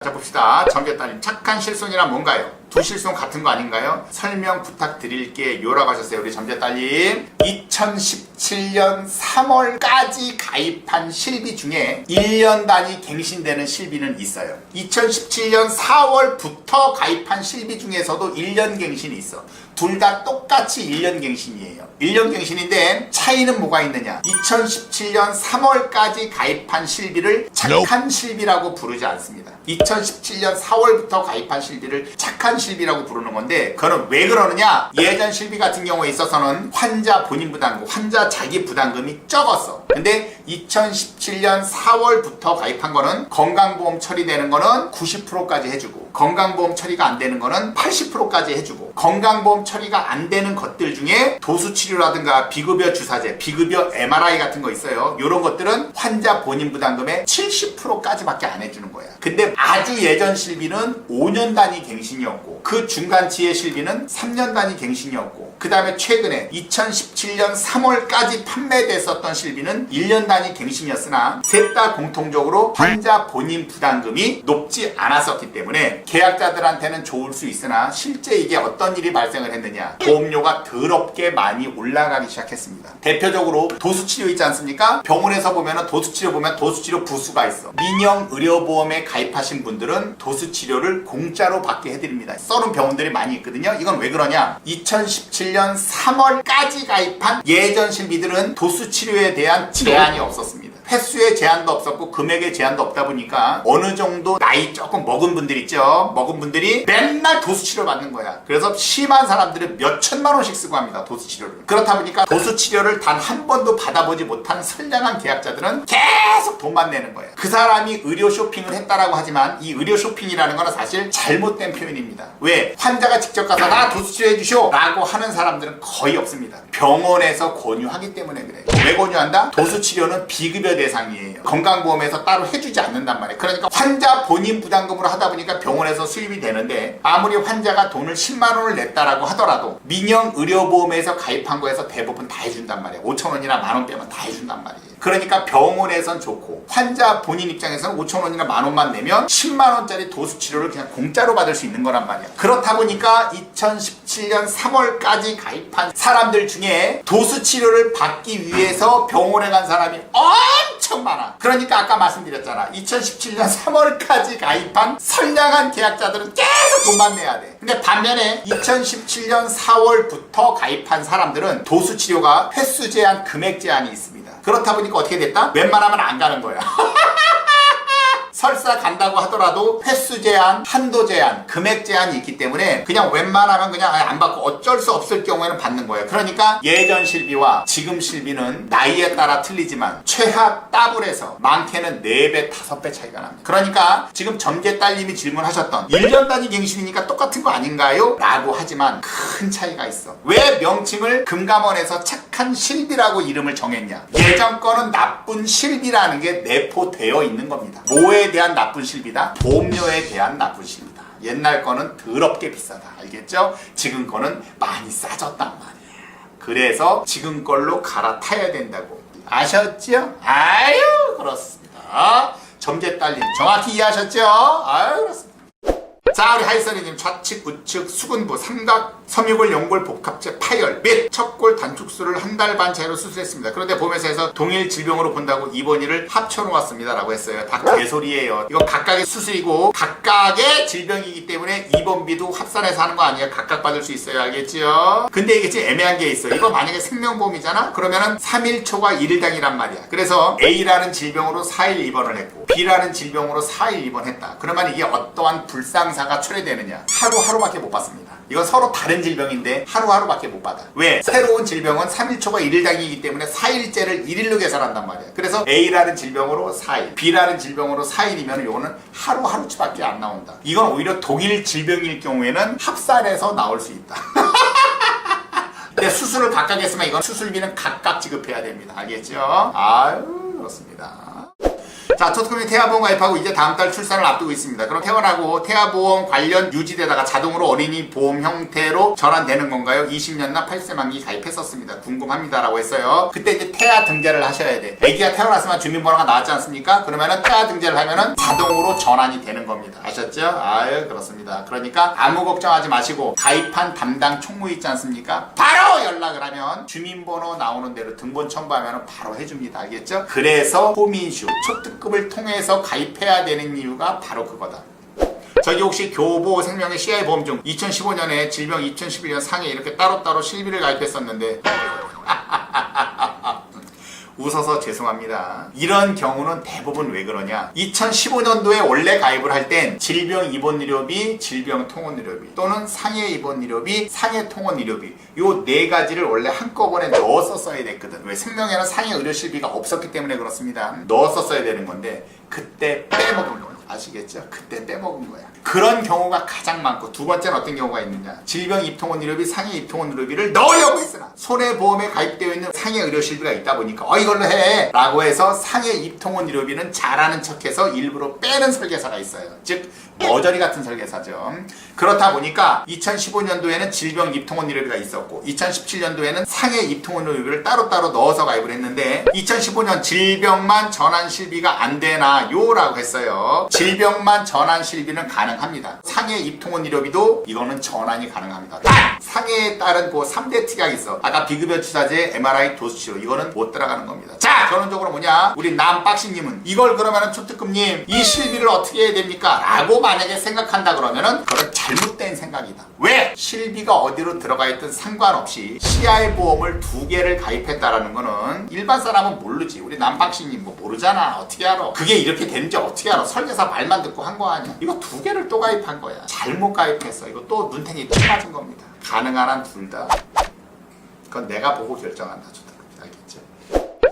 자 봅시다. 정재따님, 착한 실손이란 뭔가요? 두 실손 같은 거 아닌가요? 설명 부탁드릴게요라고 하셨어요. 우리 정재따님, 2017년 3월까지 가입한 실비 중에 1년 단위 갱신되는 실비는 있어요. 2017년 4월부터 가입한 실비 중에서도 1년 갱신이 있어. 둘 다 똑같이 1년 갱신이에요. 1년 갱신인데 차이는 뭐가 있느냐? 2017년 3월까지 가입한 실비를 착한 실비라고 부르지 않습니다. 2017년 4월부터 가입한 실비를 착한 실비라고 부르는 건데, 그거는 왜 그러느냐? 예전 실비 같은 경우에 있어서는 환자 본인 부담금, 환자 자기 부담금이 적었어. 근데 2017년 4월부터 가입한 거는 건강보험 처리되는 거는 90%까지 해주고, 건강보험 처리가 안 되는 거는 80%까지 해주고, 건강보험 처리가 안 되는 것들 중에 도수치료라든가 비급여 주사제, 비급여 MRI 같은 거 있어요. 이런 것들은 환자 본인 부담금의 70%까지밖에 안 해주는 거야. 근데 아주 예전 실비는 5년 단위 갱신이었고, 그 중간치의 실비는 3년 단위 갱신이었고, 그 다음에 최근에 2017년 3월까지 판매됐었던 실비는 1년 단위 갱신이었으나 셋 다 공통적으로 환자 본인 부담금이 높지 않았었기 때문에 계약자들한테는 좋을 수 있으나 실제 이게 어떤 일이 발생을 했느냐, 보험료가 더럽게 많이 올라가기 시작했습니다. 대표적으로 도수치료 있지 않습니까? 병원에서 보면 도수치료 보면 도수치료 부수가 있어. 민영의료보험에 가입하신 분들은 도수치료를 공짜로 받게 해드립니다. 써는 병원들이 많이 있거든요. 이건 왜 그러냐? 2017년 3월까지 가입한 예전 실비들은 도수치료에 대한 제한이 없었습니다. 횟수의 제한도 없었고 금액의 제한도 없다 보니까 어느 정도 나이 조금 먹은 분들 있죠. 먹은 분들이 맨날 도수치료 받는 거야. 그래서 심한 사람들은 몇 천만 원씩 쓰고 합니다. 도수치료를. 그렇다 보니까 도수치료를 단 한 번도 받아보지 못한 선량한 계약자들은 계속 돈만 내는 거예요. 그 사람이 의료 쇼핑을 했다라고 하지만 이 의료 쇼핑이라는 거는 사실 잘못된 표현입니다. 왜? 환자가 직접 가서 나 도수치료 해주쇼 라고 하는 사람들은 거의 없습니다. 병원에서 권유하기 때문에 그래요. 왜 권유한다? 도수치료는 비급여 대상이에요. 건강보험에서 따로 해주지 않는단 말이에요. 그러니까 환자 본인 부담금으로 하다 보니까 병원에서 수입이 되는데, 아무리 환자가 돈을 10만 원을 냈다라고 하더라도 민영의료보험에서 가입한 거에서 대부분 다 해준단 말이에요. 5천 원이나 만 원 빼면 다 해준단 말이에요. 그러니까 병원에선 좋고 환자 본인 입장에서는 5천 원이나 만 원만 내면 10만 원짜리 도수치료를 그냥 공짜로 받을 수 있는 거란 말이야. 그렇다 보니까 2017년 3월까지 가입한 사람들 중에 도수치료를 받기 위해서 병원에 간 사람이 엄청 많아. 그러니까 아까 말씀드렸잖아. 2017년 3월까지 가입한 선량한 계약자들은 계속 돈만 내야 돼. 근데 반면에 2017년 4월부터 가입한 사람들은 도수치료가 횟수 제한, 금액 제한이 있습니다. 그렇다 보니까 어떻게 됐다? 웬만하면 안 가는 거야. 설사 간다고 하더라도 횟수 제한, 한도 제한, 금액 제한이 있기 때문에 그냥 웬만하면 그냥 안 받고 어쩔 수 없을 경우에는 받는 거예요. 그러니까 예전 실비와 지금 실비는 나이에 따라 틀리지만 최하 더블에서 많게는 4배, 5배 차이가 납니다. 그러니까 지금 정재딸님이 질문하셨던 1년 단위 갱신이니까 똑같은 거 아닌가요? 라고 하지만 큰 차이가 있어. 왜 명칭을 금감원에서 착한 실비라고 이름을 정했냐? 예전 거는 나쁜 실비라는 게 내포되어 있는 겁니다. 뭐에 대한 나쁜 실비다? 보험료에 대한 나쁜 실비다. 옛날 거는 더럽게 비싸다. 알겠죠? 지금 거는 많이 싸졌단 말이에요. 그래서 지금 걸로 갈아타야 된다고. 아셨죠? 아유, 그렇습니다. 점재딸님 정확히 이해하셨죠? 아유, 그렇습니다. 자, 우리 하이서리님, 좌측, 우측, 수근부, 삼각, 섬유골, 연골, 복합체, 파열 및 척골 단축술을 한 달 반 차이로 수술했습니다. 그런데 보면서 동일 질병으로 본다고 입원일을 합쳐놓았습니다 라고 했어요. 다 개소리예요. 이거 각각의 수술이고 각각의 질병이기 때문에 입원비도 합산해서 하는 거 아니에요. 각각 받을 수 있어요. 알겠죠? 근데 이게 지금 애매한 게 있어. 이거 만약에 생명보험이잖아? 그러면은 3일 초과 1일당이란 말이야. 그래서 A라는 질병으로 4일 입원을 했고 B라는 질병으로 4일 입원했다. 그러면 이게 어떠한 불상사가 초래되느냐? 하루하루밖에 못 받습니다. 이건 서로 다른 질병인데 하루하루밖에 못 받아. 왜? 새로운 질병은 3일 초과 1일당이기 때문에 4일째를 1일로 계산한단 말이야. 그래서 A라는 질병으로 4일, B라는 질병으로 4일이면 요거는 하루하루치밖에 안 나온다. 이건 오히려 동일 질병일 경우에는 합산해서 나올 수 있다. 근데 수술을 각각 했으면 이건 수술비는 각각 지급해야 됩니다. 알겠죠? 아유, 그렇습니다. 자, 토트금이 태아보험 가입하고 이제 다음 달 출산을 앞두고 있습니다. 그럼 태어나고 태아보험 관련 유지되다가 자동으로 어린이 보험 형태로 전환되는 건가요? 20년나 8세 만기 가입했었습니다. 궁금합니다라고 했어요. 그때 이제 태아 등재를 하셔야 돼. 아기가 태어났으면 주민번호가 나왔지 않습니까? 그러면은 태아 등재를 하면은 자동으로 전환이 되는 겁니다. 아셨죠? 아유, 그렇습니다. 그러니까 아무 걱정하지 마시고 가입한 담당 총무 있지 않습니까? 바로 연락을 하면 주민번호 나오는 대로 등본 첨부하면 바로 해줍니다. 알겠죠? 그래서 호민슈 초특급을 통해서 가입해야 되는 이유가 바로 그거다. 저기 혹시 교보 생명의 CI 보험 중 2015년에 질병 2011년 상해 이렇게 따로따로 실비를 가입했었는데 웃어서 죄송합니다. 이런 경우는 대부분 왜 그러냐? 2015년도에 원래 가입을 할 땐 질병 입원 의료비, 질병 통원 의료비 또는 상해 입원 의료비, 상해 통원 의료비 요 네 가지를 원래 한꺼번에 넣어서 써야 됐거든. 왜? 생명에는 상해 의료 실비가 없었기 때문에 그렇습니다. 넣어서 써야 되는 건데 그때 빼먹은 거야. 아시겠죠? 그때 빼먹은 거야. 그런 경우가 가장 많고 두 번째는 어떤 경우가 있느냐? 질병 입통원 의료비, 상해 입통원 의료비를 넣으려고 했으나 손해보험에 가입되어 있는 상해 의료실비가 있다 보니까 이걸로 해! 라고 해서 상해 입통원 의료비는 잘하는 척해서 일부러 빼는 설계사가 있어요. 즉 머저리 같은 설계사죠. 그렇다 보니까 2015년도에는 질병 입통원 의료비가 있었고 2017년도에는 상해 입통원 의료비를 따로따로 넣어서 가입을 했는데 2015년 질병만 전환 실비가 안 되나요? 라고 했어요. 질병만 전환 실비는 가능합니다. 상해 입통원 의료비도 이거는 전환이 가능합니다. 딱! 상해에 따른 그 3대 특약이 있어. 아까 비급여 치사제, MRI, 도수치료 이거는 못 들어가는 겁니다. 자, 결론적으로 뭐냐? 우리 남박씨님은 이걸 그러면은 초특급님 이 실비를 어떻게 해야 됩니까? 라고 만약에 생각한다 그러면은 그건 잘못된 생각이다. 왜? 실비가 어디로 들어가 있든 상관없이 CI 보험을 2개를 가입했다라는 거는 일반 사람은 모르지. 우리 남박씨님 뭐 모르잖아. 어떻게 알아? 그게 이렇게 되는지 어떻게 알아? 설계사 말만 듣고 한 거 아니야. 이거 2개를 또 가입한 거야. 잘못 가입했어. 이거 또 눈탱이 또 맞은 겁니다. 가능한 한 둘 다. 그건 내가 보고 결정한다. 알겠죠?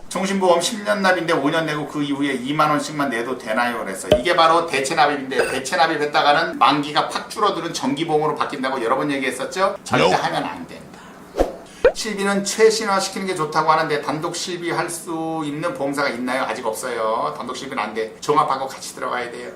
종신보험 10년 납인데 5년 내고 그 이후에 2만원씩만 내도 되나요? 그래서 이게 바로 대체납입인데 대체납입했다가는 만기가 팍 줄어드는 정기보험으로 바뀐다고 여러 번 얘기했었죠? 절대 하면 안 된다. 실비는 최신화시키는 게 좋다고 하는데 단독 실비할 수 있는 보험사가 있나요? 아직 없어요. 단독 실비는 안 돼. 종합하고 같이 들어가야 돼요.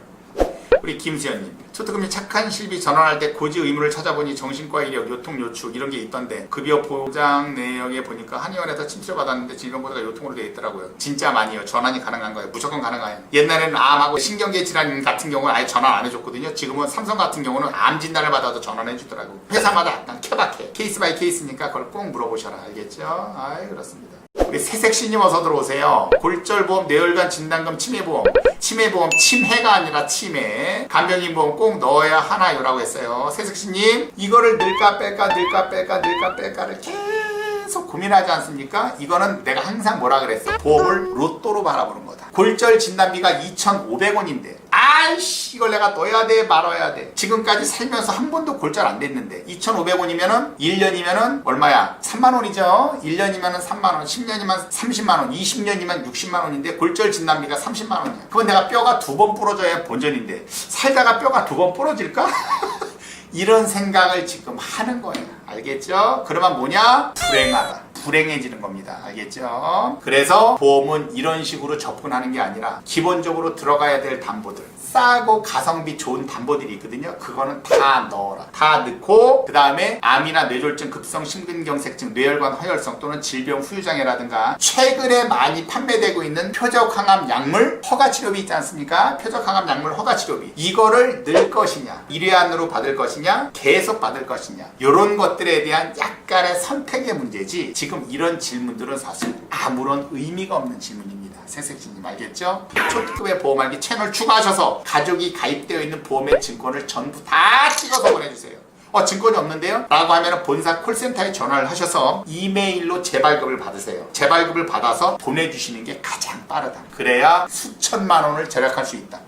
우리 김수현님, 초특급이 착한 실비 전환할 때 고지 의무를 찾아보니 정신과 이력, 요통, 요축 이런 게 있던데 급여 보장 내역에 보니까 한의원에서 침투를 받았는데 질병보다가 요통으로 되어 있더라고요. 진짜 많이요. 전환이 가능한 거예요. 무조건 가능해요. 옛날에는 암하고 신경계 질환 같은 경우는 아예 전환 안 해줬거든요. 지금은 삼성 같은 경우는 암 진단을 받아도 전환해 주더라고. 회사마다 약간 케바케. 케이스 바이 케이스니까 그걸 꼭 물어보셔라. 알겠죠? 아이, 그렇습니다. 우리 새색시님 어서 들어오세요. 골절보험, 뇌혈관 진단금, 치매보험. 치매보험, 침해가 아니라 치매. 간병인보험 꼭 넣어야 하나요? 라고 했어요. 새색시님, 이거를 넣을까 뺄까 넣을까 뺄까 넣을까 뺄까를 계속 고민하지 않습니까? 이거는 내가 항상 뭐라 그랬어? 보험을 로또로 바라보는 거다. 골절 진단비가 2,500원인데 아이씨 이걸 내가 넣어야 돼 말아야 돼. 지금까지 살면서 한 번도 골절 안 됐는데 2,500원이면은 1년이면은 얼마야? 3만원이죠. 1년이면은 3만원, 10년이면 30만원, 20년이면 60만원인데 골절 진단비가 30만원이야. 그건 내가 뼈가 2번 부러져야 본전인데 살다가 뼈가 2번 부러질까? 이런 생각을 지금 하는 거예요. 알겠죠? 그러면 뭐냐? 불행하다. 불행해지는 겁니다. 알겠죠? 그래서 보험은 이런 식으로 접근하는 게 아니라 기본적으로 들어가야 될 담보들, 싸고 가성비 좋은 담보들이 있거든요. 그거는 다 넣어라. 다 넣고 그 다음에 암이나 뇌졸중, 급성 심근경색증, 뇌혈관 허혈성 또는 질병 후유장애라든가 최근에 많이 판매되고 있는 표적항암 약물 허가치료비 있지 않습니까? 표적항암 약물 허가치료비 이거를 넣을 것이냐, 1회안으로 받을 것이냐, 계속 받을 것이냐 이런 것들에 대한 약간의 선택의 문제지 지금 이런 질문들은 사실 아무런 의미가 없는 질문입니다. 새색시님 알겠죠? 초특급의 보험알기 채널 추가하셔서 가족이 가입되어 있는 보험의 증권을 전부 다 찍어서 보내주세요. 증권이 없는데요? 라고 하면 본사 콜센터에 전화를 하셔서 이메일로 재발급을 받으세요. 재발급을 받아서 보내주시는 게 가장 빠르다. 그래야 수천만 원을 절약할 수 있다.